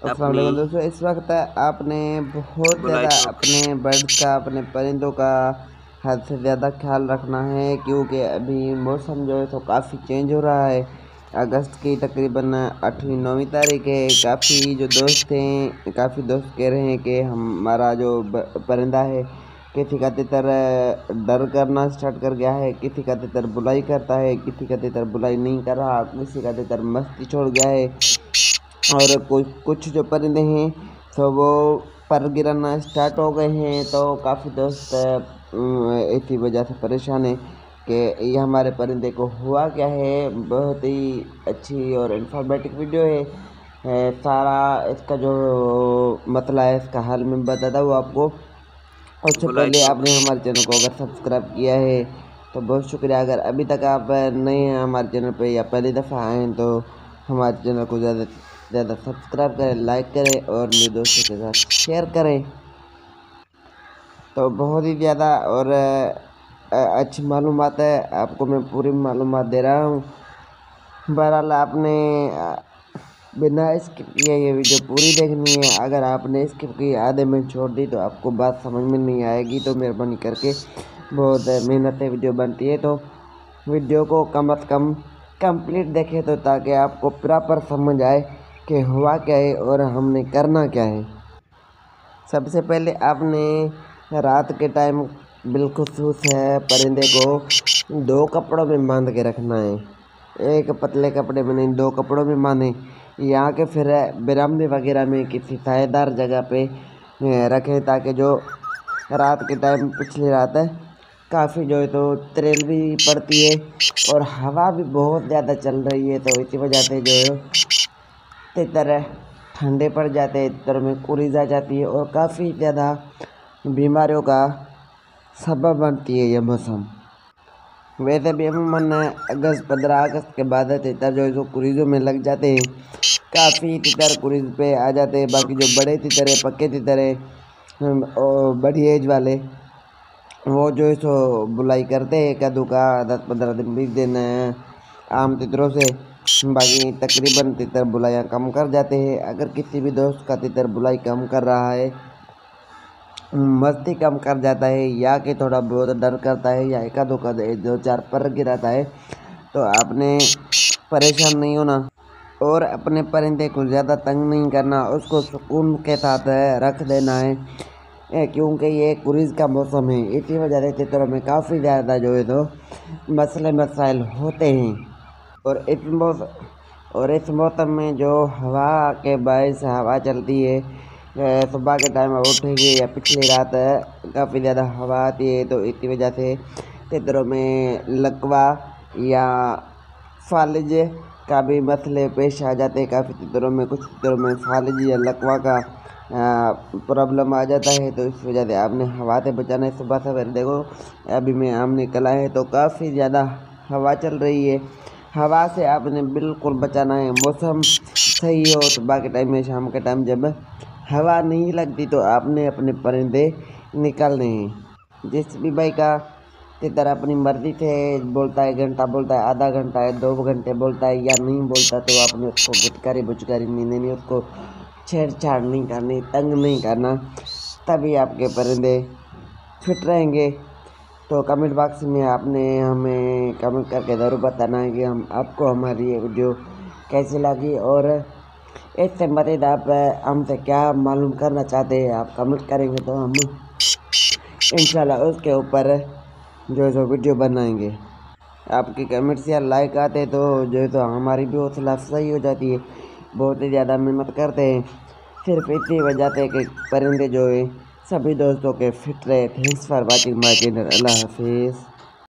السلام اپنی علیکم دوستوں، اس وقت آپ نے بہت زیادہ بلائٹوں اپنے برڈس کا، اپنے پرندوں کا حد سے زیادہ خیال رکھنا ہے، کیونکہ ابھی موسم جو ہے تو کافی چینج ہو رہا ہے۔ اگست کی تقریباً 8ویں 9ویں تاریخ ہے۔ کافی جو دوست ہیں، کافی دوست کہہ رہے ہیں کہ ہمارا جو پرندہ ہے کسی کا تتر ڈر کرنا سٹارٹ کر گیا ہے، کسی کا تتر بلائی کرتا ہے، کسی کا تتر بلائی نہیں کر رہا، کسی کا تتر مستی چھوڑ گیا ہے، اور کچھ جو پرندے ہیں تو وہ پر گرنا سٹارٹ ہو گئے ہیں۔ تو کافی دوست اسی وجہ سے پریشان ہیں کہ یہ ہمارے پرندے کو ہوا کیا ہے۔ بہت ہی اچھی اور انفارمیٹک ویڈیو ہے، سارا اس کا جو مسئلہ ہے اس کا حل میں بتاتا ہوں آپ کو۔ اس سے پہلے بلائٹوں آپ نے ہمارے چینل کو اگر سبسکرائب کیا ہے تو بہت شکریہ۔ اگر ابھی تک آپ نئے ہیں ہمارے چینل پہ یا پہلی دفعہ آئے ہیں تو ہمارے چینل کو زیادہ سے زیادہ سبسکرائب کریں، لائک کریں اور اپنے دوستوں کے ساتھ شیئر کریں۔ تو بہت ہی زیادہ اور اچھی معلومات ہے، آپ کو میں پوری معلومات دے رہا ہوں۔ بہرحال آپ نے بنا اسکپ کیے یہ ویڈیو پوری دیکھنی ہے۔ اگر آپ نے اسکپ کی، آدھے میں چھوڑ دی تو آپ کو بات سمجھ میں نہیں آئے گی۔ تو مہربانی کر کے، بہت محنت سے ویڈیو بنتی ہے تو ویڈیو کو کم از کم کمپلیٹ دیکھیں، تو تاکہ آپ کو پراپر سمجھ آئے کہ ہوا کیا ہے اور ہم نے کرنا کیا ہے۔ سب سے پہلے آپ نے رات کے ٹائم بالخصوص پرندے کو 2 کپڑوں میں باندھ کے رکھنا ہے۔ ایک پتلے کپڑے میں نہیں، 2 کپڑوں میں باندھیں، یہاں کے پھر برآمدے وغیرہ میں کسی سائے دار جگہ پہ رکھیں، تاکہ جو رات کے ٹائم پچھلی رات کافی جو ہے تو تریل بھی پڑتی ہے اور ہوا بھی بہت زیادہ چل رہی ہے، تو اسی وجہ سے جو ہے تتر ٹھنڈے پڑ جاتے ہیں، تتر میں کوریز آ جاتی ہے اور کافی زیادہ بیماریوں کا سبب بنتی ہے یہ موسم۔ ویسے بھی عموماً 15 اگست کے بعد تتر جو ہے تو کوریزوں میں لگ جاتے ہیں، کافی تتر کوریز پہ آ جاتے ہیں۔ باقی جو بڑے تتر ہیں، پکے تتر ہیں اور بڑی ایج والے، وہ جو ہے سو بلائی کرتے ہیں کدو کا 10-15 دن 20 دن عام تتروں سے۔ باقی تقریباً تتر بلائیاں کم کر جاتے ہیں۔ اگر کسی بھی دوست کا تتر بلائی کم کر رہا ہے، مستی کم کر جاتا ہے، یا کہ تھوڑا بہت ڈر کرتا ہے، یا ایک دو کا 2-4 پر گراتا ہے، تو آپ نے پریشان نہیں ہونا اور اپنے پرندے کو زیادہ تنگ نہیں کرنا، اس کو سکون کے ساتھ رکھ دینا ہے، کیونکہ یہ کوریز کا موسم ہے۔ اسی وجہ سے تتروں میں کافی زیادہ جو ہے تو مسائل ہوتے ہیں۔ اور اس موسم میں جو ہوا کے باعث ہوا چلتی ہے، صبح کے ٹائم اٹھے گی یا پچھلی رات کافی زیادہ ہوا آتی ہے، تو اسی وجہ سے تتروں میں لکوا یا فالج کا بھی مسئلے پیش آ جاتے ہیں۔ کافی تتروں میں، کچھ تتروں میں فالج یا لکوا کا پرابلم آ جاتا ہے، تو اس وجہ سے آپ نے ہوا سے بچانا ہے۔ صبح سویرے دیکھو ابھی میں آم نکلا ہے تو کافی زیادہ ہوا چل رہی ہے، ہوا سے آپ نے بالکل بچانا ہے۔ موسم صحیح ہو صبح کے ٹائم میں، شام کے ٹائم جب ہوا نہیں لگتی تو آپ نے اپنے پرندے نکالنے ہیں۔ جس بھی بھائی کا تتر اپنی مرضی سے بولتا ہے، 1 گھنٹہ بولتا ہے، آدھا گھنٹہ ہے، 2 گھنٹے بولتا ہے یا نہیں بولتا، تو آپ نے اس کو گٹکاری بچکاری نہیں دینی، اس کو چھیڑ چھاڑ نہیں کرنی، تنگ نہیں کرنا، تبھی آپ کے پرندے فٹ رہیں گے۔ تو کمنٹ باکس میں آپ نے ہمیں کمنٹ کر کے ضرور بتانا ہے کہ آپ کو ہماری یہ ویڈیو کیسی لگی، اور اس سے مزید آپ ہم سے کیا معلوم کرنا چاہتے ہیں۔ آپ کمنٹ کریں گے تو ہم انشاءاللہ اس کے اوپر جو ہے تو ویڈیو بنائیں گے۔ آپ کی کمنٹس یا لائک آتے تو جو ہے تو ہماری بھی حوصلہ افزائی ہو جاتی ہے۔ بہت ہی زیادہ محنت کرتے ہیں صرف اسی وجہ سے کہ پرندے جو ہیں سبھی دوستوں کے فٹ رہے۔ Thanks for watching my channel. اللہ حافظ۔